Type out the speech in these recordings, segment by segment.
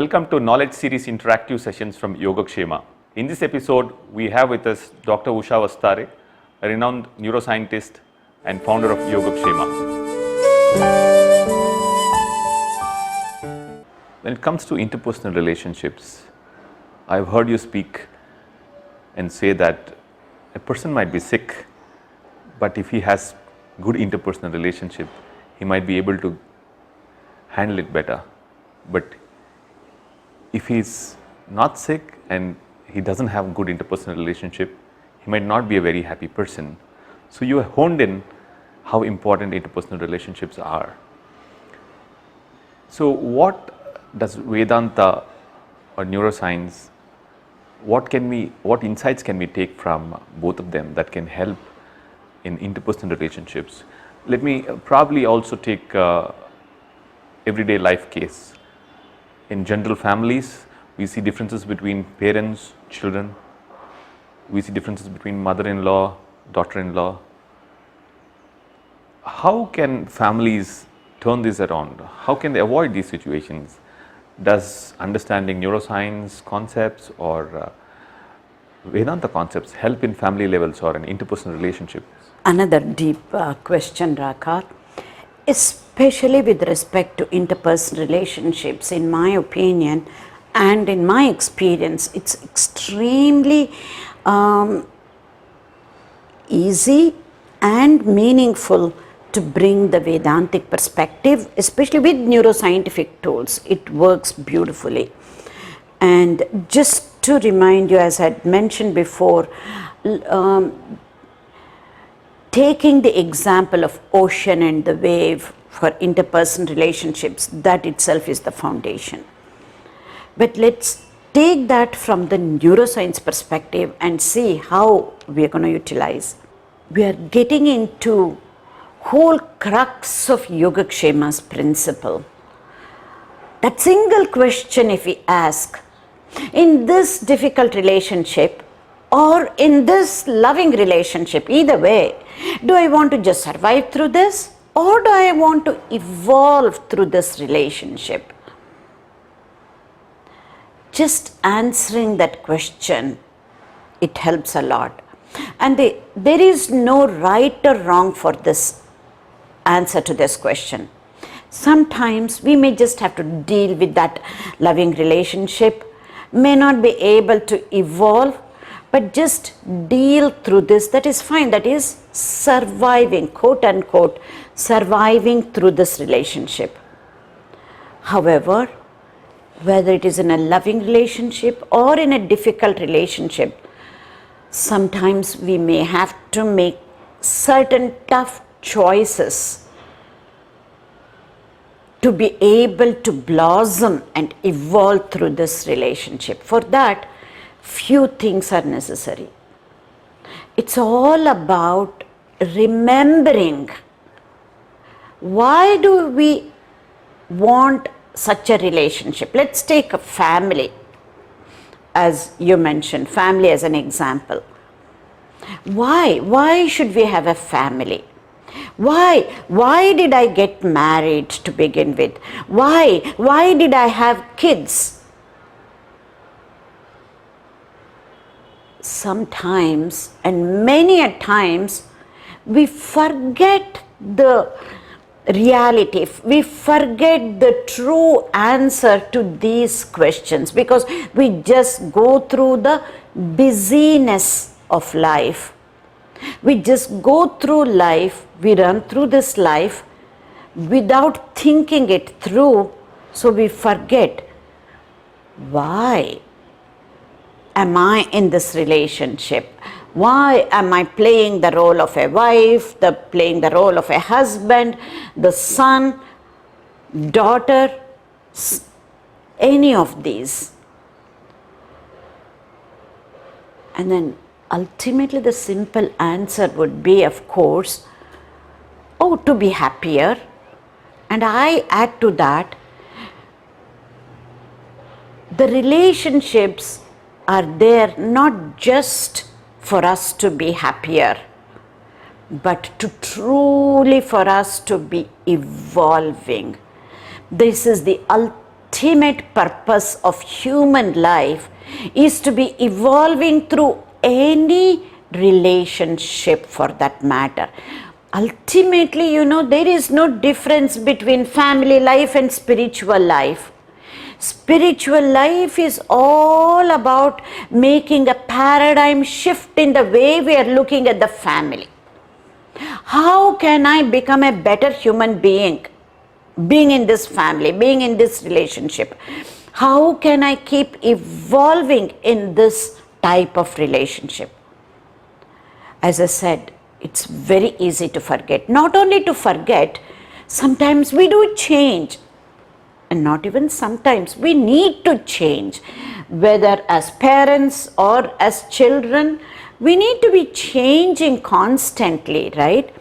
Welcome to Knowledge Series interactive sessions from Yogakshema. In this episode, we have with us Dr. Usha Vastare, a renowned neuroscientist and founder of Yogakshema. When it comes to interpersonal relationships, I've heard you speak and say that a person might be sick, but if he has good interpersonal relationship, he might be able to handle it better. But if he's not sick and he doesn't have good interpersonal relationship, he might not be a very happy person. So you honed in how important interpersonal relationships are. So what does Vedanta or neuroscience, what insights can we take from both of them that can help in interpersonal relationships? Let me probably also take everyday life case. In general families, we see differences between parents, children. We see differences between mother-in-law, daughter-in-law. How can families turn this around? How can they avoid these situations? Does understanding neuroscience concepts or Vedanta concepts help in family levels or in interpersonal relationships? Another deep question, Rakar. Especially with respect to interpersonal relationships, in my opinion and in my experience, it's extremely easy and meaningful to bring the Vedantic perspective, especially with neuroscientific tools. It works beautifully. And just to remind you, as I had mentioned before, taking the example of ocean and the wave for interpersonal relationships, that itself is the foundation. But let's take that from the neuroscience perspective and see how we are going to utilize. We are getting into whole crux of Yogakshema's principle. That single question, if we ask, in this difficult relationship or in this loving relationship, either way, do I want to just survive through this or do I want to evolve through this relationship? Just answering that question, it helps a lot. And there is no right or wrong for this answer to this question. Sometimes we may just have to deal with that loving relationship, may not be able to evolve, but just deal through this. That is fine. That is surviving, quote unquote, surviving through this relationship. However, whether it is in a loving relationship or in a difficult relationship, sometimes we may have to make certain tough choices to be able to blossom and evolve through this relationship. For that, few things are necessary. It's all about remembering why do we want such a relationship. Let's take a family, as you mentioned, family as an example. Why should we have a family? Why did I get married to begin with? Why did I have kids? Sometimes, and many a times, we forget the reality. We forget the true answer to these questions because we just go through the busyness of life. We just go through life, we run through this life without thinking it through, so we forget, why am I in this relationship? Why am I playing the role of a wife, playing the role of a husband, the son, daughter, any of these? And then ultimately the simple answer would be, of course, to be happier. And I add to that, the relationships are there not just for us to be happier, but to truly for us to be evolving. This is the ultimate ultimate purpose of human life is to be evolving through any relationship for that matter. Ultimately, there is no difference between family life and spiritual life. Spiritual life is all about making a paradigm shift in the way we are looking at the family. How can I become a better human being in this family, being in this relationship? How can I keep evolving in this type of relationship? As I said, it's very easy to forget. Not only to forget, sometimes we do change. And not even sometimes, we need to change. Whether as parents or as children, we need to be changing constantly, right?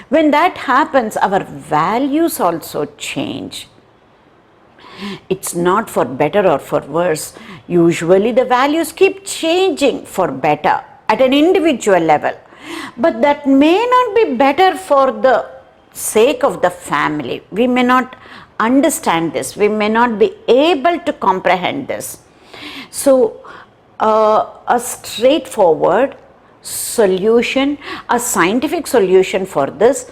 When that happens, our values also change. It's not for better or for worse. Usually the values keep changing for better at an individual level. But that may not be better for the sake of the family. We may not understand this. We may not be able to comprehend this. So, a straightforward solution, a scientific solution for this,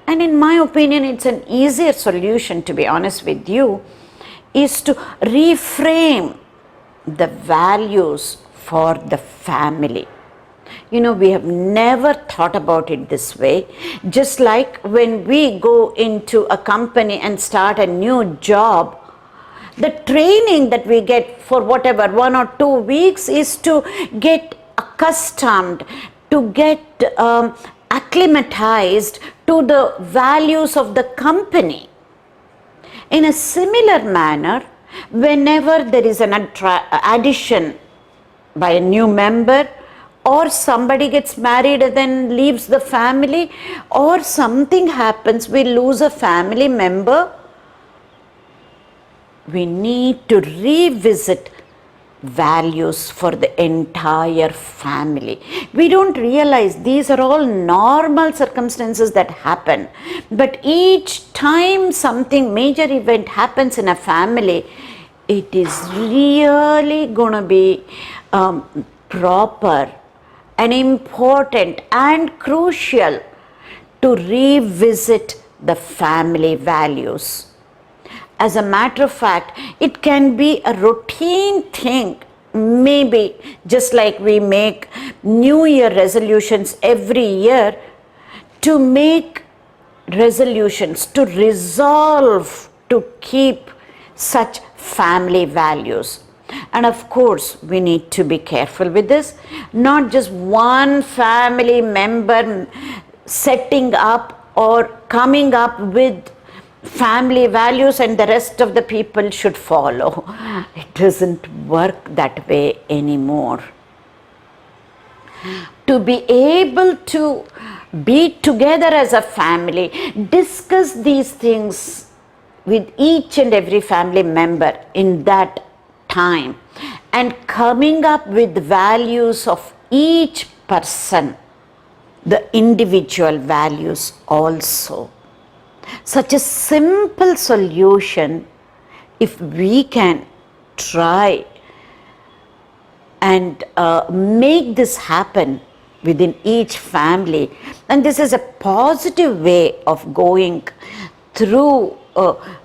and in my opinion, it's an easier solution, to be honest with you, is to reframe the values for the family. We have never thought about it this way. Just like when we go into a company and start a new job, the training that we get for whatever 1 or 2 weeks is to get accustomed, to get acclimatized to the values of the company. In a similar manner, whenever there is an addition by a new member, or somebody gets married and then leaves the family, or something happens, we lose a family member, we need to revisit values for the entire family. We don't realize these are all normal circumstances that happen, but each time something major event happens in a family, it is really going to be proper and important and crucial to revisit the family values. As a matter of fact, it can be a routine thing, maybe just like we make New Year resolutions every year, to make resolutions, to resolve to keep such family values. And of course, we need to be careful with this. Not just one family member setting up or coming up with family values and the rest of the people should follow. It doesn't work that way anymore. To be able to be together as a family, discuss these things with each and every family member in that time, and coming up with values of each person, the individual values also. Such a simple solution, if we can try and make this happen within each family, and this is a positive way of going through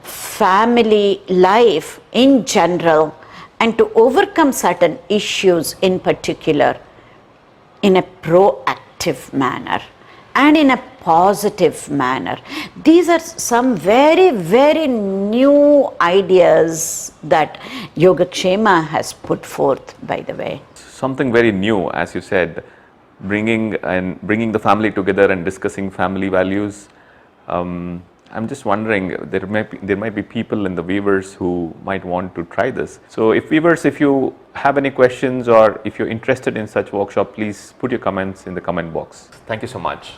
family life in general, and to overcome certain issues in particular in a proactive manner and in a positive manner. These are some very, very new ideas that Yogakshema has put forth, by the way. Something very new, as you said, bringing the family together and discussing family values. I'm just wondering, there might be people in the viewers who might want to try this. So if viewers, if you have any questions or if you're interested in such workshop, please put your comments in the comment box. Thank you so much.